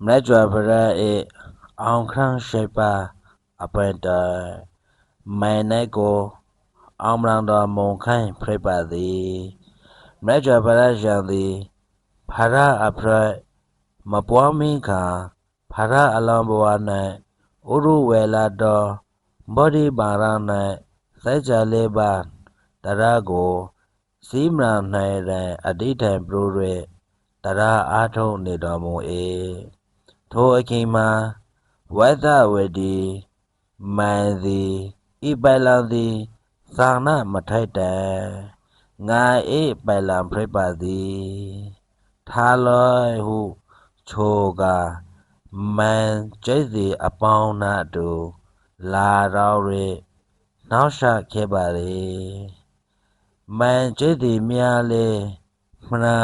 မလက်ကြွပရအေအောင်ခန်းရှိပါအပန်တမိုင်နိုင်ကိုအောင်မလန်တော်မုံခိုင်းဖိပါသည်မလက်ကြွပရရန်သည်ဖာရအဖရမပွားမင်းခါဖာရအလောင်းဘဝ၌ဥရုဝေလာတော်ဘောဓိပါရ၌စိုက်ကြလေးပါတရကိုစီမရ၌ရန်အတိထံပရိုရဲတရအားထုတ်နေတော်မူ၏ထိုအချိန်မှာဝိသဝတီမန်သည်ဤပိုင်လံသည်သာနာမထိုက်တံငါအေးပိုင်လံဖိပါသည်ထားလောဟုချိုကမန်ကျိစီအပေါင်းနာတူလာတော်ရဲနောက်ရှခဲ့ပါလေမန်ကျိစီများလေမနာ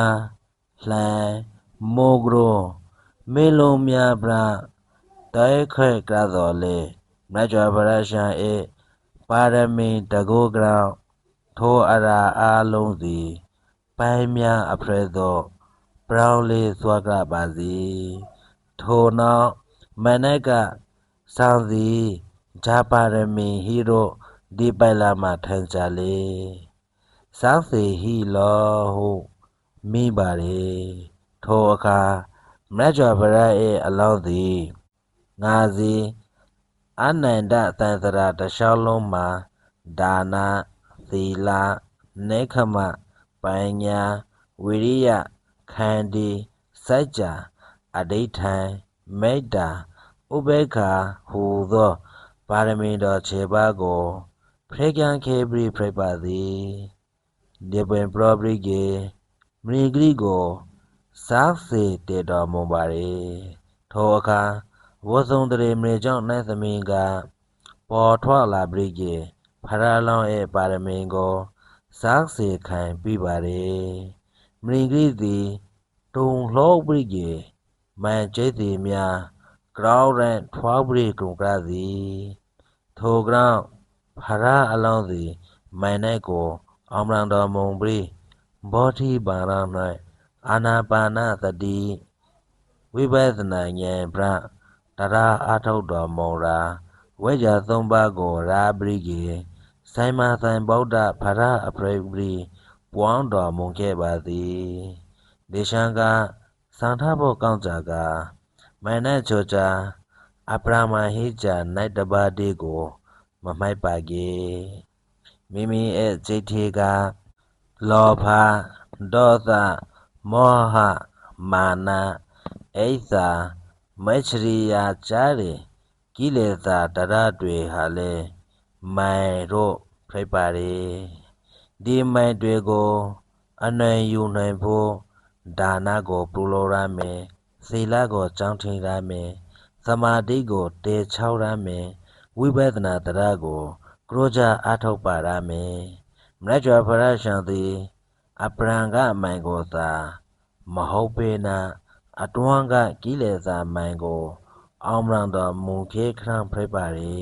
လှန်မိုးကရောမေလုံးများပြတဲခွဲ့ကြတော်လေမကြွပရရှာအေပါရမီတကောကရောထိုအရာအားလုံးသည်ပိုင်းများအဖရဲသောပရောင်းလေးသွားကြပါစီထိုနောက်မနက်ကစောင်းသည်ဂျာပါရမီဟီရိုဒီပိုင်လာမှထန်ကြလေစောင်းစီဟီလောဟုမိပါလေထိုအခါမကြွပရအေအလောင်းသည်ငါစီအနန္တသန္တရာတလျှောက်လုံးမှာဒါနသီလနေခမပညာဝိရိယခန္တီစိုက်ကြအဋိဌံမေတ္တာဥပေက္ခဟူသောပါရမီတော်ခြေပါကိုဖေကံခေပရိဖိပါသည်ဒီပင်ပရောပရိကေမရိဂရိကိုစားစေတေတော်မူပါလေထိုအခါဝဇုံတရေမြေကြောင့်နိုင်သမီးကပေါ်ထွက်လာပရိကေဖရာလောင်းရဲ့ပါရမီကိုစားစေခိုင်ပြီးပါလေမရိဂရိသည်တုံလှောပရိကေမန်ကျိတ်သည်များကြောင်းရန်ထွားပရိကုံကသည်ထိုကြောင့်ဖရာအလောင်းသည်မိုင်နိုင်ကိုအောင်မလန်တော်မုံပရိဘောဓိပါရ၌အာနာပါနသတိဝိပဿနာဉာဏ်ပြတရာအာထုတ်တော်မူရာဝိဇ္ဇာသုံးပါးကိုရာပရိကေဆိုင်မာဆိုင်ဗုဒ္ဓဖရာအပရိပရိပွားတော်မူခဲ့ပါသည်ဒေရှံကစံထဖို့ကောင်းကြကမနက်ချိုချာအပရမဟိကြနိုင်တပါးတေကိုမမိုက်ပါကေမိမိရဲ့စိတ်ထေကလောဘဒေါသမောဟမာနအိသမေချရိယာကြားတယ်ကိလေသာတရတွေဟာလေမိုင်တို့ဖိပါရီဒီမိုင်တွေကိုအနွယ်ယူနိုင်ဖို့ဒါနကိုပူလိုရမယ်သီလကိုကြောင်းထင်ရမယ်သမာဓိကိုတေချောက်ရမယ်ဝိပဿနာတရကိုကရောကြအထောက်ပါရမယ်မရကြဖရရှံသည်အပရံကမိုင်ကိုသာမဟုတ်ပေနာအတွန်းကကိလေသာမိုင်ကိုအောင်မလန်တော်မူခေခရံဖိပါရီ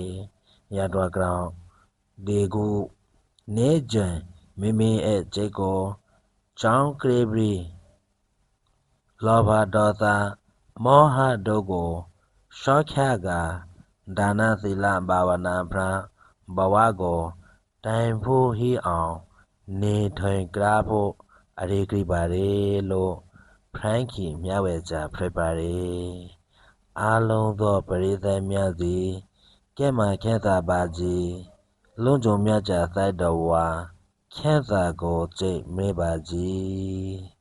ရတော်ကြောင့်ဒီကုနေကြံမိမိရဲ့စိတ်ကိုကြောင်းကရေပရီလောဘဒေါသမောဟတို့ကိုရှော့ခကဒါနသီလဘာဝနာဖရာဘဝကိုတိုင်ဖို့ဟိအောင်နေထိုင်ကြဖို့အရိကိပါရေလို့ဖရန်ကီမြဝဲကြဖိပါရေအားလုံးသောပရိသတ်များသည်ကဲ့မှာခဲသာပါကြီးလွန်ကြုံမြတ်ကြသိုက်တော်ဝါခဲသာကိုကြိတ်မေးပါကြီး